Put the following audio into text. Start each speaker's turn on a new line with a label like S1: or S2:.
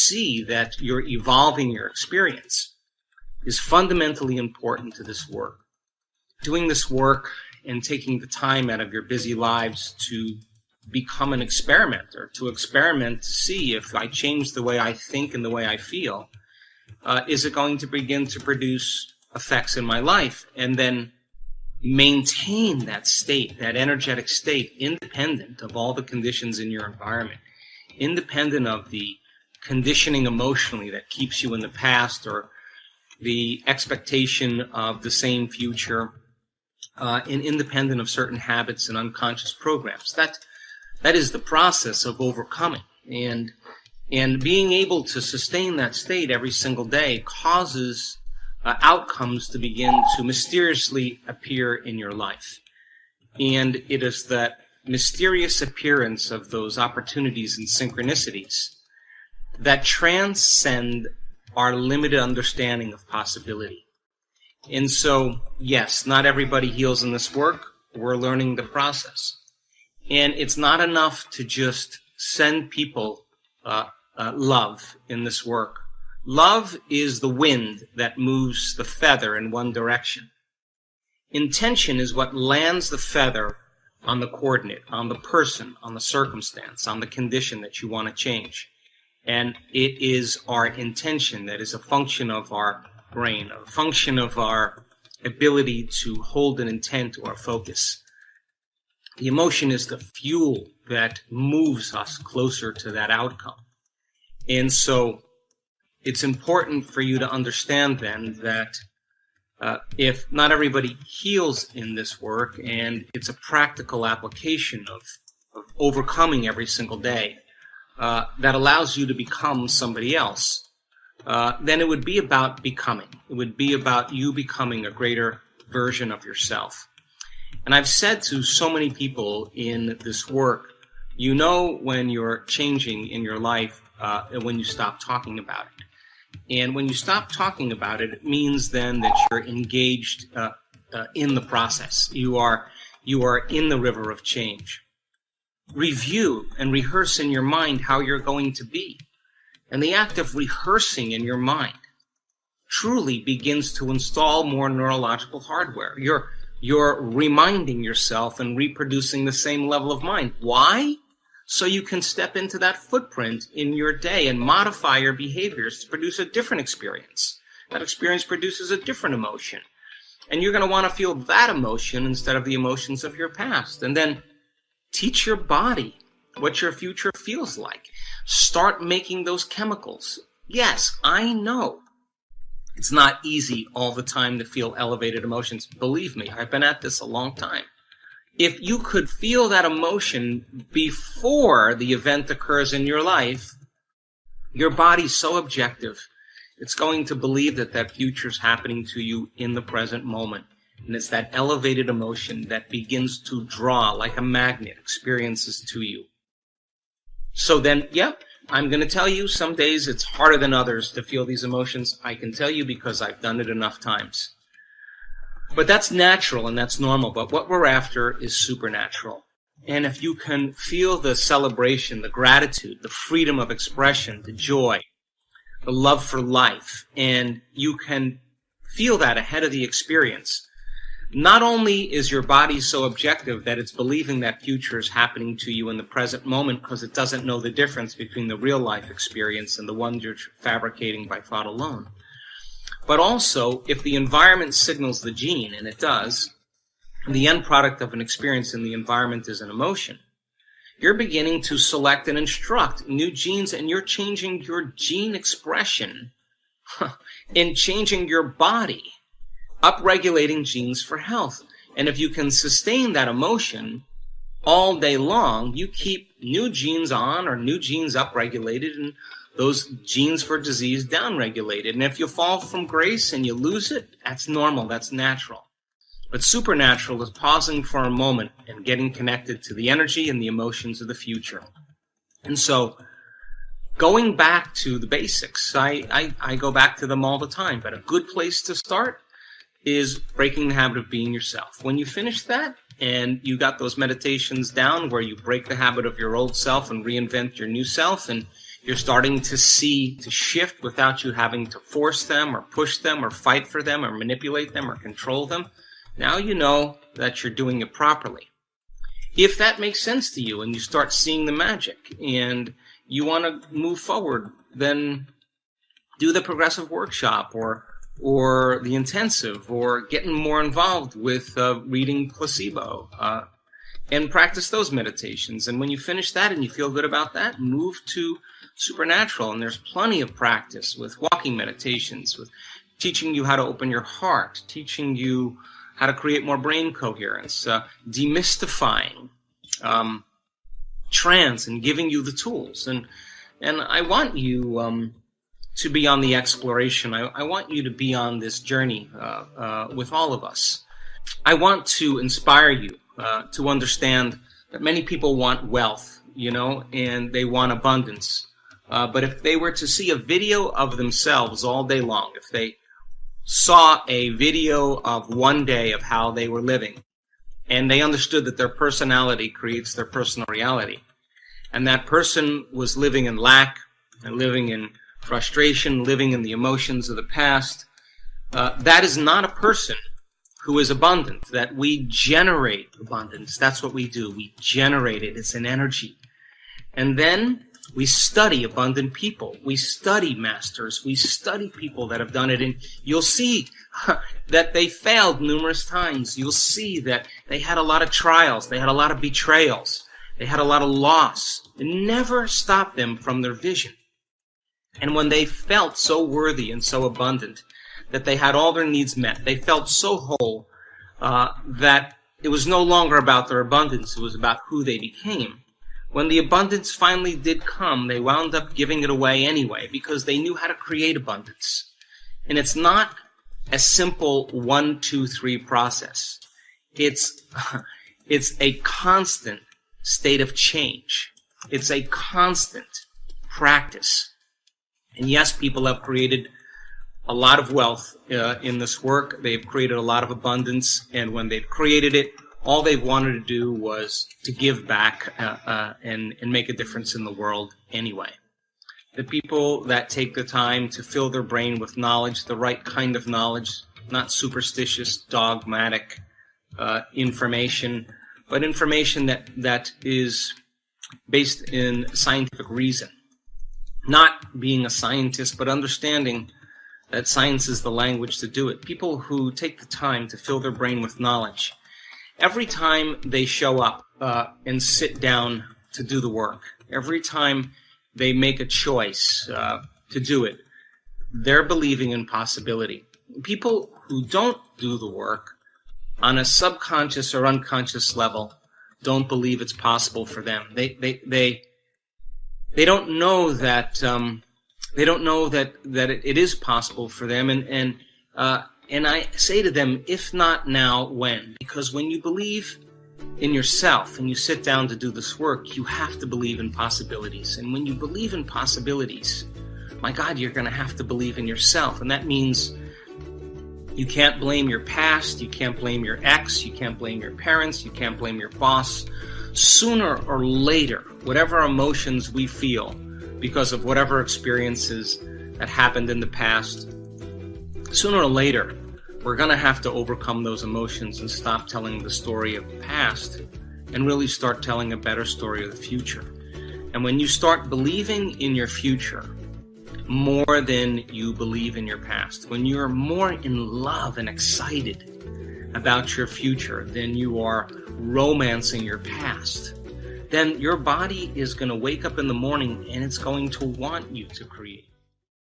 S1: see that you're evolving your experience is fundamentally important to this work. Doing this work and taking the time out of your busy lives to become an experimenter, to experiment to see if I change the way I think and the way I feel, is it going to begin to produce effects in my life, and then maintain that state, that energetic state, independent of all the conditions in your environment, independent of the conditioning emotionally that keeps you in the past or the expectation of the same future, and independent of certain habits and unconscious programs. That is the process of overcoming. And being able to sustain that state every single day causes outcomes to begin to mysteriously appear in your life. And it is that mysterious appearance of those opportunities and synchronicities that transcend our limited understanding of possibility. And so, yes, not everybody heals in this work. We're learning the process. And it's not enough to just send people love in this work. Love is the wind that moves the feather in one direction. Intention is what lands the feather on the coordinate, on the person, on the circumstance, on the condition that you want to change. And it is our intention that is a function of our brain, a function of our ability to hold an intent or a focus. The emotion is the fuel that moves us closer to that outcome. And so it's important for you to understand then that if not everybody heals in this work, and it's a practical application of overcoming every single day that allows you to become somebody else, then it would be about becoming. It would be about you becoming a greater version of yourself. And I've said to so many people in this work, you know when you're changing in your life when you stop talking about it. And when you stop talking about it, it means then that you're engaged in the process. You are in the river of change. Review and rehearse in your mind how you're going to be. And the act of rehearsing in your mind truly begins to install more neurological hardware. You're reminding yourself and reproducing the same level of mind. Why? So you can step into that footprint in your day and modify your behaviors to produce a different experience. That experience produces a different emotion. And you're going to want to feel that emotion instead of the emotions of your past. And then teach your body what your future feels like. Start making those chemicals. Yes, I know it's not easy all the time to feel elevated emotions. Believe me, I've been at this a long time. If you could feel that emotion before the event occurs in your life, your body's so objective, it's going to believe that that future's happening to you in the present moment. And it's that elevated emotion that begins to draw like a magnet experiences to you. So then, yep, I'm going to tell you some days it's harder than others to feel these emotions. I can tell you because I've done it enough times. But that's natural and that's normal. But what we're after is supernatural. And if you can feel the celebration, the gratitude, the freedom of expression, the joy, the love for life, and you can feel that ahead of the experience, not only is your body so objective that it's believing that future is happening to you in the present moment because it doesn't know the difference between the real life experience and the one you're fabricating by thought alone, but also if the environment signals the gene, and it does, and the end product of an experience in the environment is an emotion, you're beginning to select and instruct new genes, and you're changing your gene expression in changing your body, upregulating genes for health. And if you can sustain that emotion all day long, you keep new genes on or new genes upregulated and those genes for disease downregulated. And if you fall from grace and you lose it, that's normal, that's natural. But supernatural is pausing for a moment and getting connected to the energy and the emotions of the future. And so, going back to the basics, I go back to them all the time, but a good place to start is breaking the habit of being yourself. When you finish that and you got those meditations down where you break the habit of your old self and reinvent your new self, and You're starting to see to shift without you having to force them or push them or fight for them or manipulate them or control them. Now you know that you're doing it properly. If that makes sense to you and you start seeing the magic and you want to move forward, then do the progressive workshop or the intensive, or getting more involved with reading placebo, and practice those meditations. And when you finish that and you feel good about that, move to supernatural. And there's plenty of practice with walking meditations, with teaching you how to open your heart, teaching you how to create more brain coherence, demystifying trance and giving you the tools. And I want you to be on the exploration. I want you to be on this journey with all of us. I want to inspire you to understand that many people want wealth, and they want abundance. But if they were to see a video of themselves all day long, if they saw a video of one day of how they were living, and they understood that their personality creates their personal reality, and that person was living in lack and living in frustration, living in the emotions of the past, that is not a person who is abundant. That we generate abundance. That's what we do. We generate it. It's an energy. And then we study abundant people. We study masters. We study people that have done it. And you'll see that they failed numerous times. You'll see that they had a lot of trials. They had a lot of betrayals. They had a lot of loss. It never stopped them from their vision. And when they felt so worthy and so abundant that they had all their needs met, they felt so whole that it was no longer about their abundance, it was about who they became. When the abundance finally did come, they wound up giving it away anyway because they knew how to create abundance. And it's not a simple 1, 2, 3 process. It's a constant state of change. It's a constant practice. And yes, people have created a lot of wealth in this work. They've created a lot of abundance. And when they've created it, all they've wanted to do was to give back and make a difference in the world anyway. The people that take the time to fill their brain with knowledge, the right kind of knowledge, not superstitious, dogmatic information, but information that is based in scientific reason. Not being a scientist, but understanding that science is the language to do it. People who take the time to fill their brain with knowledge. Every time they show up and sit down to do the work, every time they make a choice to do it, they're believing in possibility. People who don't do the work on a subconscious or unconscious level don't believe it's possible for them. They don't know that it is possible for them, and I say to them, if not now, when? Because when you believe in yourself and you sit down to do this work, you have to believe in possibilities. And when you believe in possibilities, my God, you're going to have to believe in yourself. And that means you can't blame your past, you can't blame your ex, you can't blame your parents, you can't blame your boss. Sooner or later, whatever emotions we feel because of whatever experiences that happened in the past, sooner or later, we're going to have to overcome those emotions and stop telling the story of the past and really start telling a better story of the future. And when you start believing in your future more than you believe in your past, when you're more in love and excited about your future than you are romancing your past, then your body is going to wake up in the morning and it's going to want you to create.